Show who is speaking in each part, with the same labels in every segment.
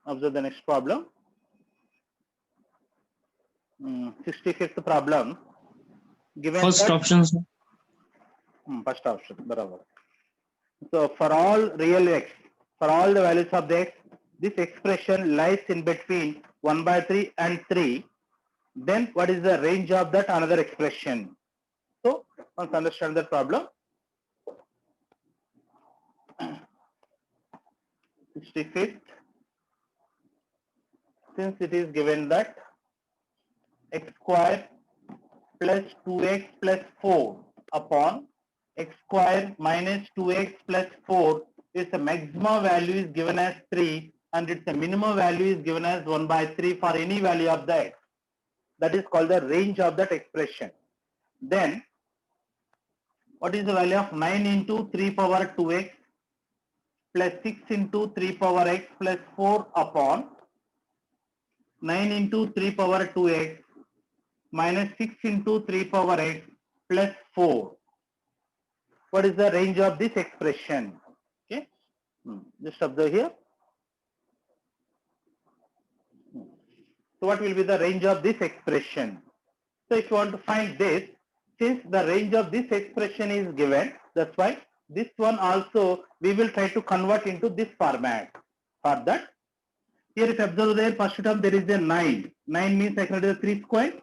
Speaker 1: Observe the next problem. 65th problem. Given
Speaker 2: First
Speaker 1: that,
Speaker 2: option, sir.
Speaker 1: First option, barabar. So for all real x, for all the values of the x, this expression lies in between 1 by 3 and 3. Then what is the range of that another expression? So let's understand the problem. 65th. Since it is given that x square plus 2x plus 4 upon x square minus 2x plus 4 is the maximum value is given as 3 and its the minimum value is given as 1 by 3 for any value of the x. That is called the range of that expression. Then what is the value of 9 into 3 power 2x plus 6 into 3 power x plus 4 upon 9 into 3 power 2x minus 6 into 3 power x plus 4. What is the range of this expression? Okay, just observe here. So what will be the range of this expression? So if you want to find this, since the range of this expression is given, that's why this one also we will try to convert into this format. For that, here if you observe there, first term there is a 9. 9 means I can write 3 square.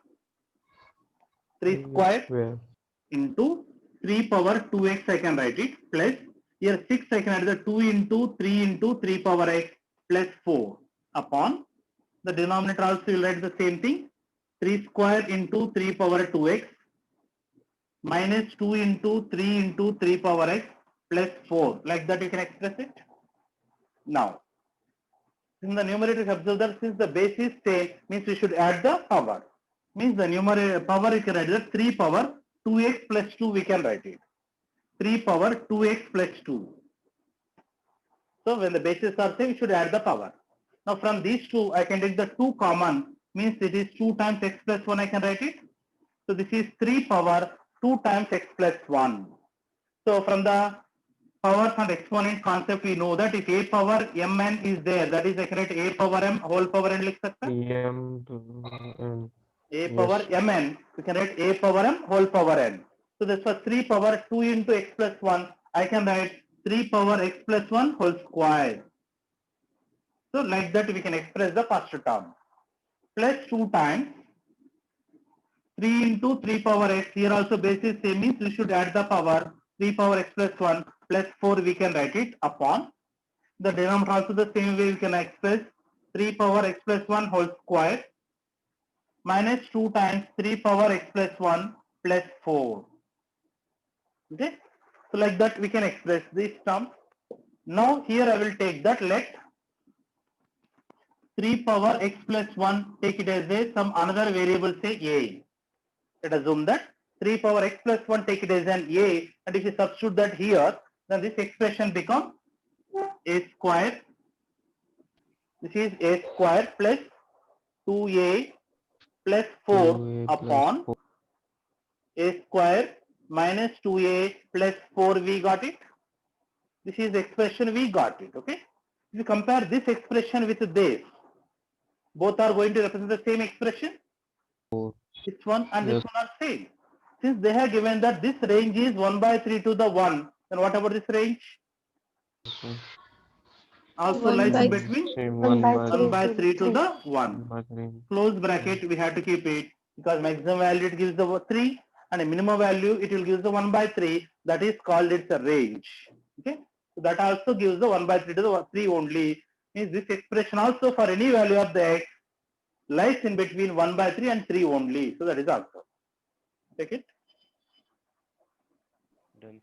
Speaker 1: 3 square into 3 power 2x I can write it plus here 6 I can write the 2 into 3 power x plus 4 upon the denominator also will write the same thing 3 square into 3 power 2x minus 2 into 3 power x plus 4, like that you can express it. Now in the numerator observe that since the base is same means we should add the power, means the numerator power you can write the 3 power 2x plus 2 we can write it 3 power 2x plus 2. So when the bases are same, we should add the power. Now from these two, I can take the 2 common, means it is 2 times x plus 1 I can write it. So this is 3 power 2 times x plus 1. So from the powers and exponent concept, we know that if a power mn is there, that is I can write a power m whole power n likh sakta. A power mn, we can write a power m whole power n. So that's for 3 power 2 into x plus 1, I can write 3 power x plus 1 whole square. So like that we can express the first term. Plus 2 times 3 into 3 power x, here also base is same means we should add the power 3 power x plus 1 plus 4 we can write it upon. The denominator also the same way we can express 3 power x plus 1 whole square minus 2 times 3 power x plus 1 plus 4. Okay, so like that we can express this term. Now here I will take that, let 3 power x plus 1 take it as a some another variable, say a. Let us assume that 3 power x plus 1 take it as an a, and if you substitute that here, then this expression becomes a square. This is a square plus 2a plus 4 upon a square minus 2a plus 4. We got it. This is the expression we got it. Okay. If you compare this expression with this, both are going to represent the same expression. This one and this one are same. Since they have given that this range is 1 by 3 to the 1, then what about this range? Also lies in between 1 by 3 to the 1. Close bracket we have to keep it because maximum value it gives the 3 and a minimum value it will give the 1 by 3. That is called its a range. Okay. So that also gives the 1 by 3 to the 3 only. Means this expression also for any value of the x lies in between 1 by 3 and 3 only. So that is also. Take it.
Speaker 3: Done.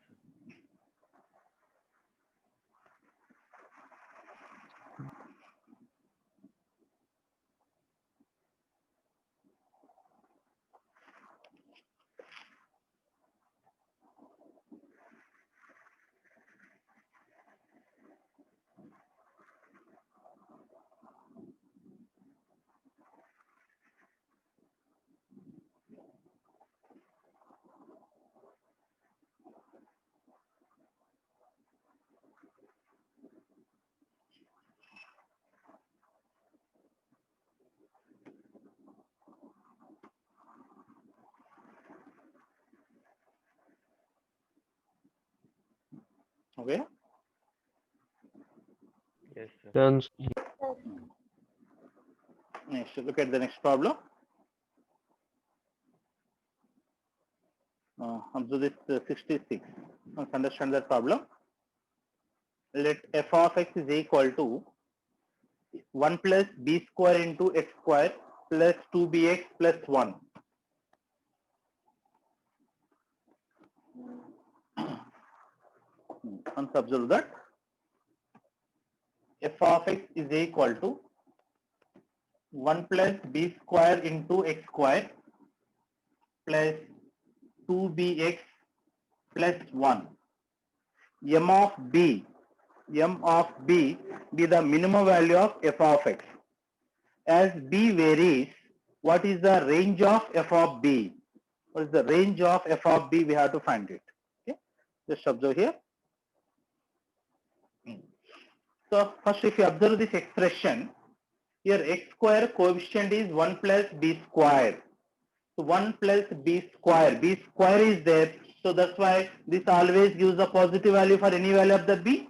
Speaker 1: Okay.
Speaker 2: Yes, sir.
Speaker 3: Done.
Speaker 1: Next, look at the next problem. Observe this 66. Let's understand that problem. Let f of x is equal to 1 plus b square into x square plus 2bx plus 1. Once observe that f of x is equal to 1 plus b square into x square plus 2bx plus 1. M of b be the minimum value of f of x. As b varies, what is the range of f of b? What is the range of f of b? We have to find it. Okay, just observe here. So first, if you observe this expression, here x square coefficient is 1 plus b square. So 1 plus b square is there. So that's why this always gives a positive value for any value of the b.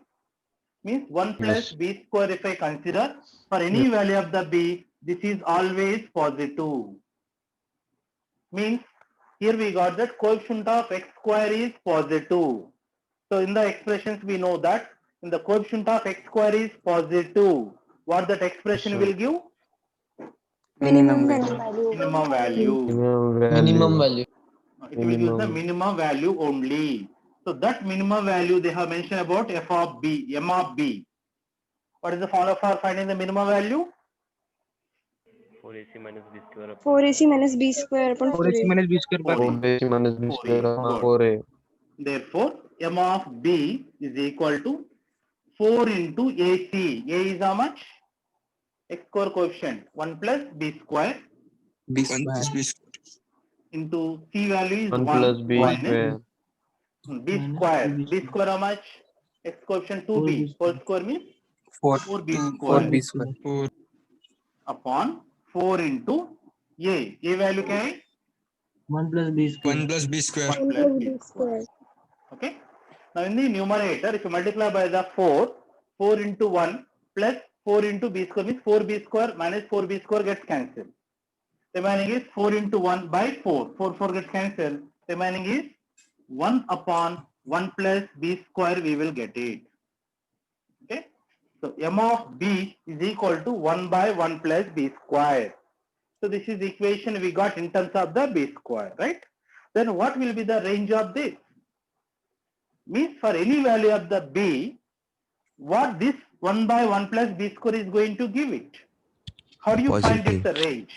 Speaker 1: Means 1 plus
Speaker 3: Yes.
Speaker 1: b square, if I consider for any value of the b, this is always positive. Means here we got that coefficient of x square is positive. So in the expressions we know that in the coefficient of x square is positive, what that expression
Speaker 3: Sir.
Speaker 1: will give?
Speaker 4: Minimum value.
Speaker 1: Minimum value.
Speaker 3: Minimum value.
Speaker 1: It will use the
Speaker 3: Minimum.
Speaker 1: minimum value only. So that minimum value they have mentioned about f of b, m of b. What is the formula for finding the minimum value?
Speaker 2: 4ac minus b square upon
Speaker 4: 4ac minus b square upon
Speaker 5: 4ac
Speaker 4: 4a.
Speaker 5: minus b square by
Speaker 1: 4a.
Speaker 3: 4b minus b square upon
Speaker 1: Good.
Speaker 3: 4a.
Speaker 1: Therefore, m of b is equal to 4 into ac. A is how much? X square coefficient 1 plus b square
Speaker 5: b square
Speaker 1: into c value is
Speaker 3: 1
Speaker 1: 1
Speaker 3: plus b
Speaker 1: minus
Speaker 3: square.
Speaker 1: b square. B square how much? X coefficient 2b. Whole square means
Speaker 5: 4
Speaker 1: 4b
Speaker 5: 4
Speaker 1: square
Speaker 5: b square
Speaker 1: upon 4 into a. A value क्या है?
Speaker 5: 1 plus b square 1 plus b square
Speaker 1: 1 plus b square. Okay. Now in the numerator, if you multiply by the 4, 4 into 1 plus 4 into b square means 4b square minus 4b square gets cancelled. Remaining is 4 into 1 by 4. 4 gets cancelled. Remaining is 1 upon 1 plus b square, we will get it. Okay. So m of b is equal to 1 by 1 plus b square. So this is the equation we got in terms of the b square, right? Then what will be the range of this? Means for any value of the b, what this 1 by 1 plus b square is going to give it? How do you find it's a range?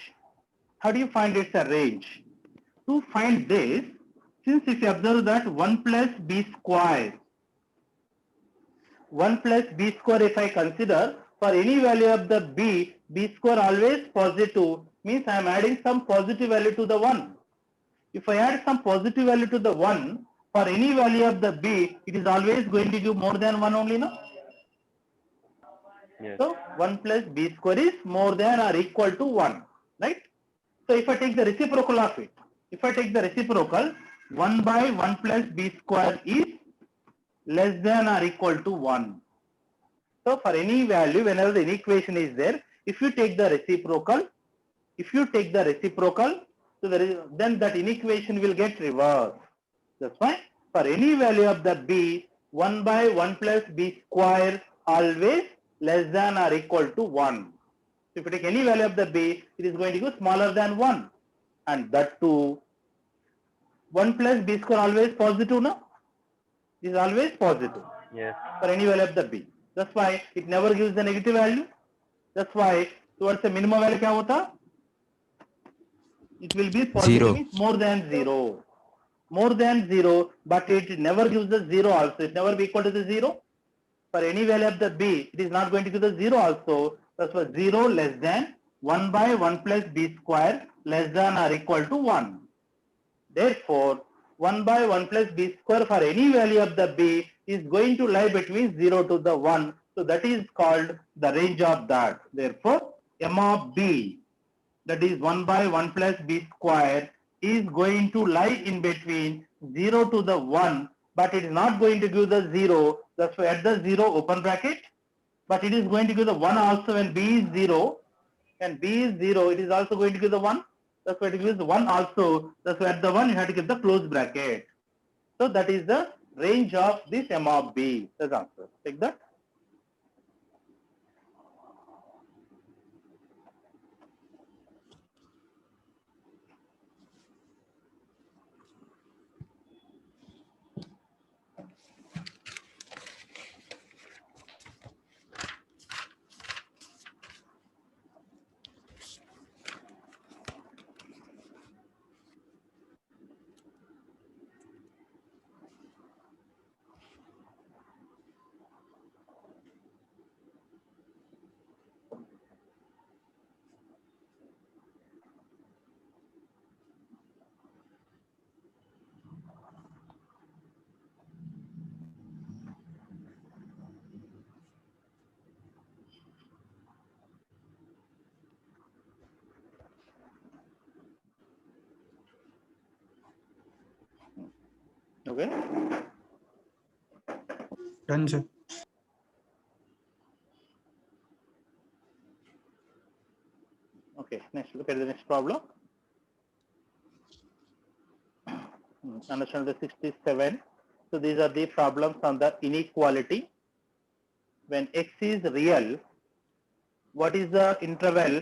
Speaker 1: How do you find it's a range? To find this, since if you observe that 1 plus b square, 1 plus b square if I consider, for any value of the b square always positive, means I am adding some positive value to the 1. If I add some positive value to the 1, for any value of the b, it is always going to give more than 1 only, no?
Speaker 2: Yes.
Speaker 1: So 1 plus b square is more than or equal to 1, right? So if I take the reciprocal of it, if I take the reciprocal, 1 by 1 plus b square is less than or equal to 1. So for any value, whenever the inequation is there, if you take the reciprocal, so then that inequation will get reversed. That's why for any value of the b, 1 by 1 plus b square always less than or equal to 1. So if you take any value of the b, it is going to go smaller than 1. And that too, 1 plus b square always positive, no? It is always positive.
Speaker 2: Yes.
Speaker 1: For any value of the b. That's why it never gives the negative value. That's why towards the minimum value क्या होता? It will be positive, means more than 0. More than 0, but it never gives the 0 also. It never be equal to the 0. For any value of the b, it is not going to give the 0 also. That's why 0 less than 1 by 1 plus b square less than or equal to 1. Therefore, 1 by 1 plus b square for any value of the b is going to lie between 0 to the 1. So that is called the range of that. Therefore, m of b, that is 1 by 1 plus b square, is going to lie in between 0 to the 1, but it is not going to give the 0. That's why at the 0 open bracket, but it is going to give the 1 also when B is 0. When B is 0, it is also going to give the 1. That's why it gives the 1 also. That's why at the 1 you have to give the close bracket. So that is the range of this M of B. That's the answer. Take that. Okay.
Speaker 5: Done, sir.
Speaker 1: Okay. Next, look at the next problem. Understand the 67. So these are the problems on the inequality. When x is real, what is the interval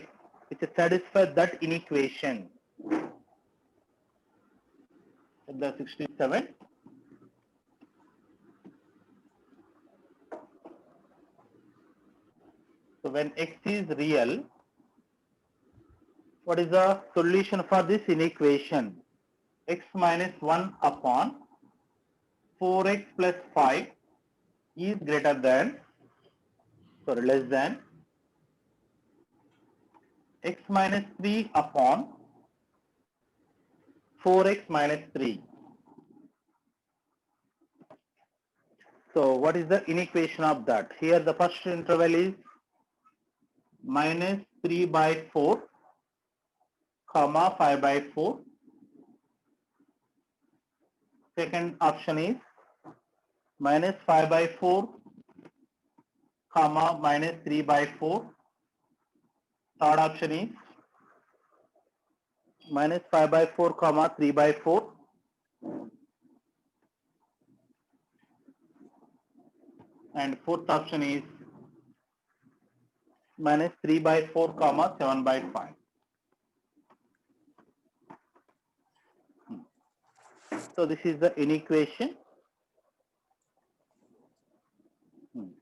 Speaker 1: which satisfies that inequation? The 67. So when x is real, what is the solution for this inequation? X minus 1 upon 4x plus 5 is greater than, sorry, less than x minus 3 upon 4x minus 3. So what is the inequation of that? Here the first interval is minus 3 by 4, comma 5 by 4. Second option is minus 5 by 4, comma minus 3 by 4. Third option is minus 5 by 4, comma 3 by 4. And fourth option is minus 3 by 4, comma 7 by 5. So this is the inequation.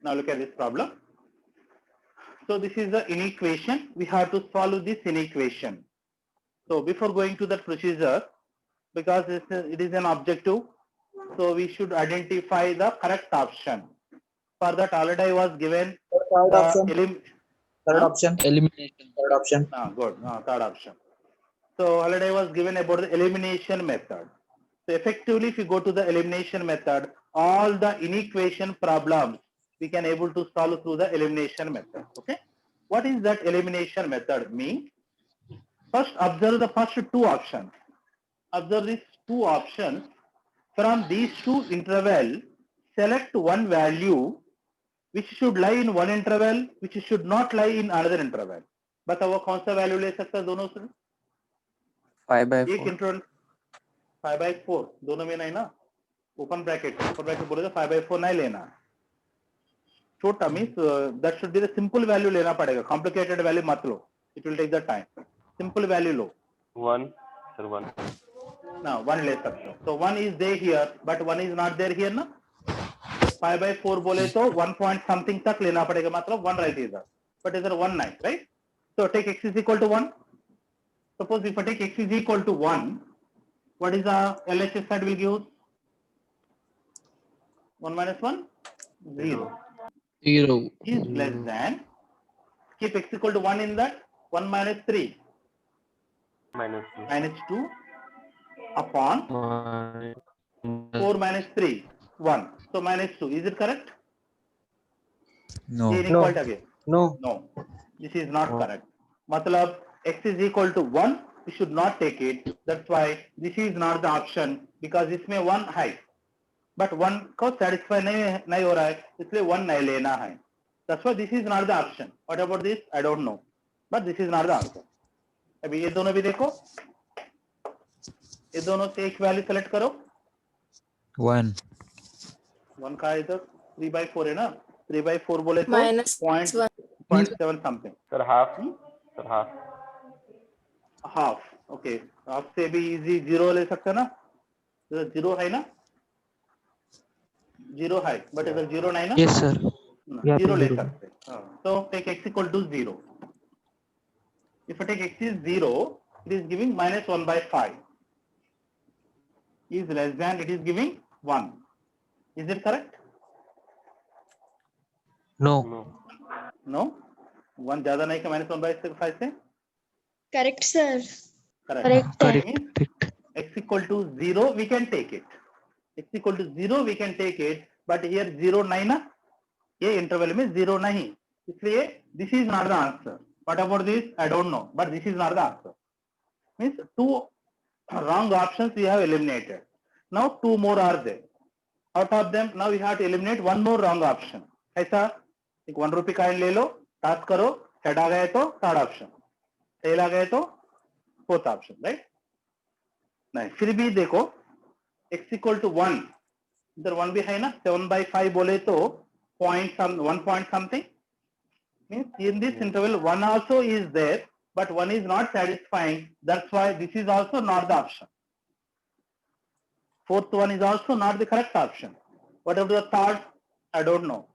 Speaker 1: Now look at this problem. So this is the inequation. We have to solve this inequation. So before going to that procedure, because it is an objective, so we should identify the correct option. For that already I was given
Speaker 2: Third option. Third
Speaker 1: Huh?
Speaker 2: option.
Speaker 3: Elimination.
Speaker 2: Third option.
Speaker 1: Good. Third option. So already I was given about the elimination method. So effectively, if you go to the elimination method, all the inequation problems we can able to solve through the elimination method. Okay. What is that elimination method mean? First, observe the first two options. Observe these two options. From these two interval, select one value which should lie in one interval, which should not lie in another interval. बताओ कौन सा value ले सकता है दोनों से?
Speaker 5: 5 by 4.
Speaker 1: एक interval 5 by 4 दोनों में नहीं ना, ओपन ब्रैकेट बोले तो 5 by 4 नहीं लेना, छोटा means that should be the simple value लेना पड़ेगा, कॉम्प्लिकेटेड वैल्यू मत लो, it will take the time, simple value लो.
Speaker 6: 1 sir 1
Speaker 1: ना 1 ले सकते हो. So 1 is there here but 1 is not there here ना. 5 by 4 बोले तो 1 point something तक लेना पड़ेगा, मतलब 1 right इधर, but इधर 1 नहीं, right? So take x is equal to 1. Suppose if I take x is equal to 1, what is the LHS side will give? 1 minus 1? 0.
Speaker 3: 0.
Speaker 1: Is less than, keep x equal to 1 in that, 1 minus 3.
Speaker 6: minus 2
Speaker 1: Minus 2 upon 4 minus 3, 1. So minus 2, is it correct?
Speaker 2: No.
Speaker 1: ये inequality again.
Speaker 2: No.
Speaker 1: No, this is not correct. मतलब x is equal to 1, we should not take it. That's why this is not the option, because इसमें 1 है. But 1 को satisfy नहीं हो रहा है, इसलिए 1 नहीं लेना है. That's why this is not the option. What about this? I don't know. But this is not the answer. अभी ये दोनों भी देखो, ये दोनों से एक वैल्यू सेलेक्ट करो.
Speaker 2: 1.
Speaker 1: 1 का इधर 3/4 है ना, 3/4 बोले तो
Speaker 7: -1.
Speaker 1: 0.7 something.
Speaker 6: Sir, half. Sir, half.
Speaker 1: Half. Okay, half से भी इजी 0 ले सकते हैं ना, 0 है ना, 0 है, बट अगर 0 नहीं ना,
Speaker 2: Yes, sir.
Speaker 1: 0 ले सकते हैं. So take x equal to 0. If I take x is 0, it is giving -1/5. Is less than, it is giving 1. Is it correct?
Speaker 2: No.
Speaker 6: No.
Speaker 1: No. 1 ज्यादा नहीं का -1/5 से.
Speaker 4: Correct, sir.
Speaker 1: Correct.
Speaker 2: Correct.
Speaker 1: X equal to 0, we can take it. X equal to 0, we can take it, but here 0 नहीं ना, ये interval में 0 नहीं, इसलिए this is not the answer. What about this? I don't know, but this is not the answer. Means 2 wrong options we have eliminated. Now 2 more are there. Out of them, now we have to eliminate 1 more wrong option. ऐसा एक 1 रुपये coin ले लो, task करो, head आ गए तो third option, tell आ गए तो fourth option, right? नहीं, फिर भी देखो x इक्वल टू 1, इधर 1 भी है ना, 7/5 बोले तो 1 point something. Means in this interval 1 also is there, but 1 is not satisfying. That's why this is also not the option. Fourth one is also not the correct option. Whatever the third, I don't know.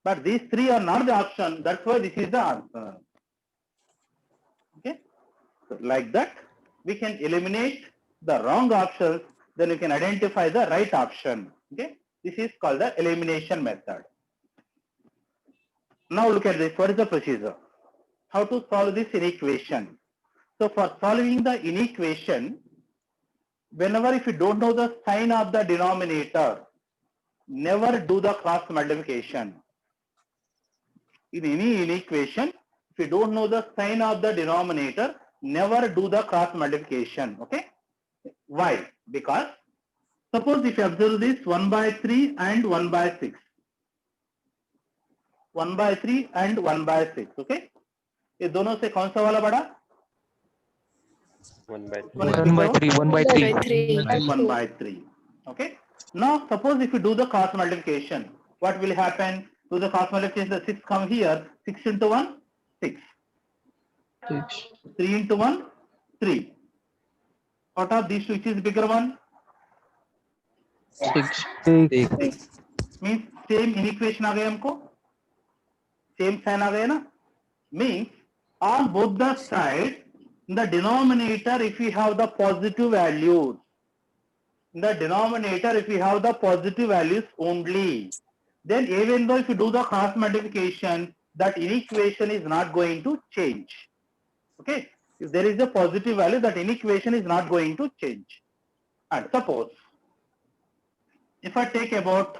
Speaker 1: But these 3 are not the option. That's why this is the answer. Okay. So like that, we can eliminate the wrong options. Then you can identify the right option. Okay. This is called the elimination method. Now look at this. What is the procedure? How to solve this inequation? So for solving the inequation, whenever if you don't know the sign of the denominator, never do the cross multiplication. In any inequation, if you don't know the sign of the denominator, never do the cross multiplication. Okay? Why? Because suppose if you observe this 1/3 and 1/6. 1/3 and 1/6. Okay? ये दोनों से कौन सा वाला बड़ा?
Speaker 6: 1/3.
Speaker 2: 1/3. 1/3.
Speaker 1: 1/3. Okay. Now suppose if you do the cross multiplication, what will happen? Do the cross multiplication, the 6 come here, 6 into 1, 6. 3 into 1, 3. Out of these two, which is bigger one?
Speaker 3: 6.
Speaker 1: 6. Means same inequation आ गए हमको, same sign आ गए ना? Means on both the sides, in the denominator, if we have the positive values, in the denominator, if we have the positive values only, then even though if you do the cross multiplication, that inequation is not going to change. Okay? If there is a positive value, that inequation is not going to change. And suppose, if I take about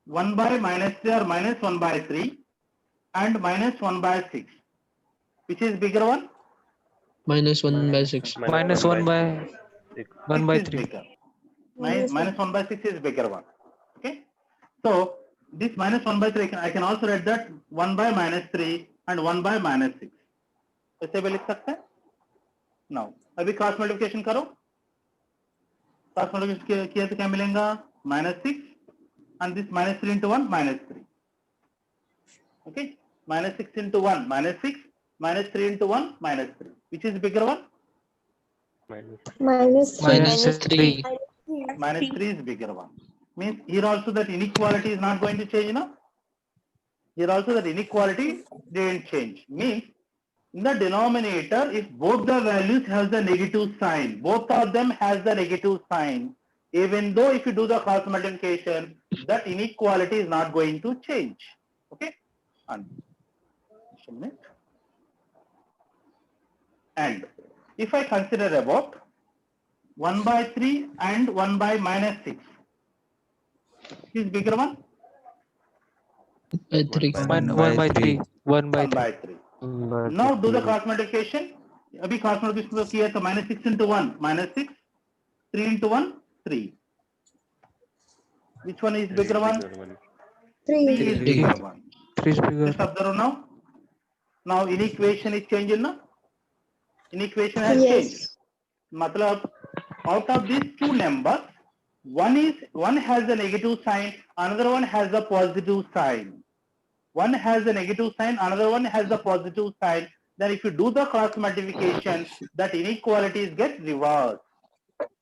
Speaker 1: 1/-3 or -1/3 and -1/6, which is bigger one?
Speaker 3: -1/6.
Speaker 2: -1/3.
Speaker 1: -1/6 is bigger one. Okay. So this -1/3, I can also write that 1/-3 and 1/-6. ऐसे भी लिख सकते हैं. Now अभी cross multiplication करो. Cross multiplication किया तो क्या मिलेगा? -6 and this -3 into 1, -3. Okay. -6 into 1, -6. -3 into 1, -3. Which is bigger one?
Speaker 3: -3.
Speaker 1: -3 is bigger one. Means here also that inequality is not going to change, no? Here also that inequality didn't change. Means in the denominator, if both the values have the negative sign, both of them has the negative sign, even though if you do the cross multiplication, that inequality is not going to change. Okay? And if I consider about 1/3 and 1/-6, is bigger one?
Speaker 3: 1/3.
Speaker 2: 1/3.
Speaker 1: 1/3. Now do the cross multiplication. अभी cross multiplication किया तो -6 into 1, -6. 3 into 1, 3. Which one is bigger one?
Speaker 4: 3.
Speaker 1: 3 is bigger one.
Speaker 2: 3 is bigger.
Speaker 1: Just observe now. Now in equation is changed, na? In equation has changed.
Speaker 4: Yes.
Speaker 1: Matlab, out of these two numbers, one has a negative sign, another one has a positive sign. One has a negative sign, another one has a positive sign. Then if you do the cross multiplication, that inequalities get reversed.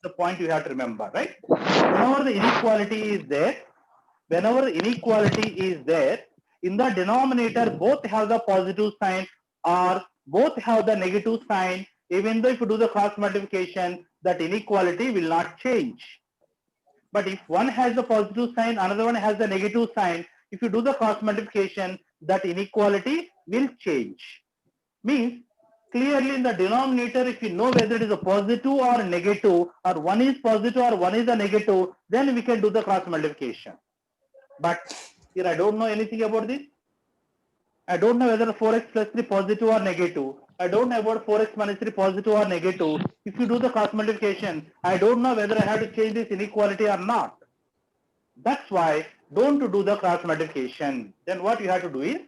Speaker 1: The point you have to remember, right? Whenever the inequality is there, in the denominator, both have the positive sign or both have the negative sign. Even though if you do the cross multiplication, that inequality will not change. But if one has a positive sign, another one has a negative sign, if you do the cross multiplication, that inequality will change. Means clearly in the denominator, if you know whether it is a positive or negative, or one is positive or one is a negative, then we can do the cross multiplication. But here I don't know anything about this. I don't know whether 4x plus 3 positive or negative. I don't know about 4x minus 3 positive or negative. If you do the cross multiplication, I don't know whether I have to change this inequality or not. That's why don't do the cross multiplication. Then what you have to do is,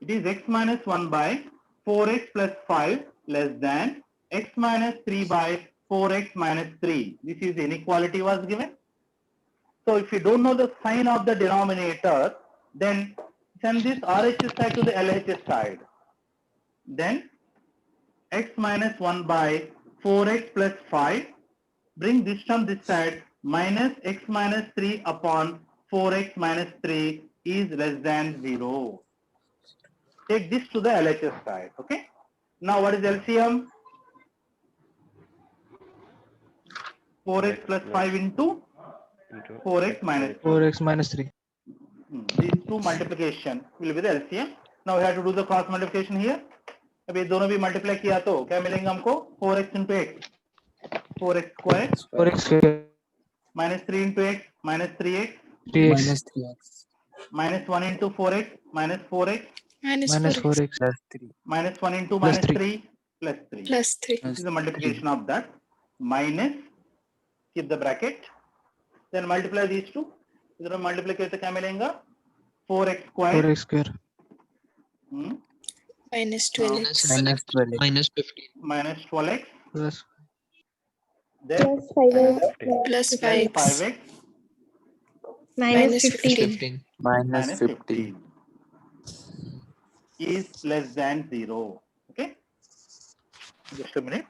Speaker 1: it is x minus 1 by 4x plus 5 less than x minus 3 by 4x minus 3. This is the inequality was given. So if you don't know the sign of the denominator, then send this RHS side to the LHS side. Then x minus 1 by 4x plus 5, bring this term this side, minus x minus 3 upon 4x minus 3 is less than 0. Take this to the LHS side, okay? Now what is LCM? 4x plus 5 into 4x minus 3.
Speaker 2: 4x minus 3.
Speaker 1: These two multiplication will be the LCM. Now we have to do the cross multiplication here. अब ये दोनों भी multiply किया तो क्या मिलेंगे हमको 4x into x 4x square
Speaker 2: 4x square.
Speaker 1: minus 3 into x minus 3x
Speaker 2: 3x.
Speaker 3: 3x.
Speaker 1: minus 1 into 4x minus 4x
Speaker 2: Minus 4x.
Speaker 3: Plus 3.
Speaker 1: minus 1 into
Speaker 2: Plus
Speaker 1: minus
Speaker 2: 3.
Speaker 1: 3 plus 3.
Speaker 4: Plus 3.
Speaker 1: This is the multiplication of that. Minus, keep the bracket, then multiply these two. इधर multiply करते क्या मिलेगा 4x square
Speaker 2: 4x square.
Speaker 4: Minus 12x.
Speaker 3: Minus 12.
Speaker 5: Minus 15.
Speaker 1: minus 12x,
Speaker 2: Plus
Speaker 1: then
Speaker 4: Plus
Speaker 1: plus
Speaker 4: 5x.
Speaker 1: 5x
Speaker 4: Minus 15.
Speaker 5: 15.
Speaker 3: Minus
Speaker 1: minus
Speaker 3: 15.
Speaker 1: 15 is less than 0. Okay, just a minute.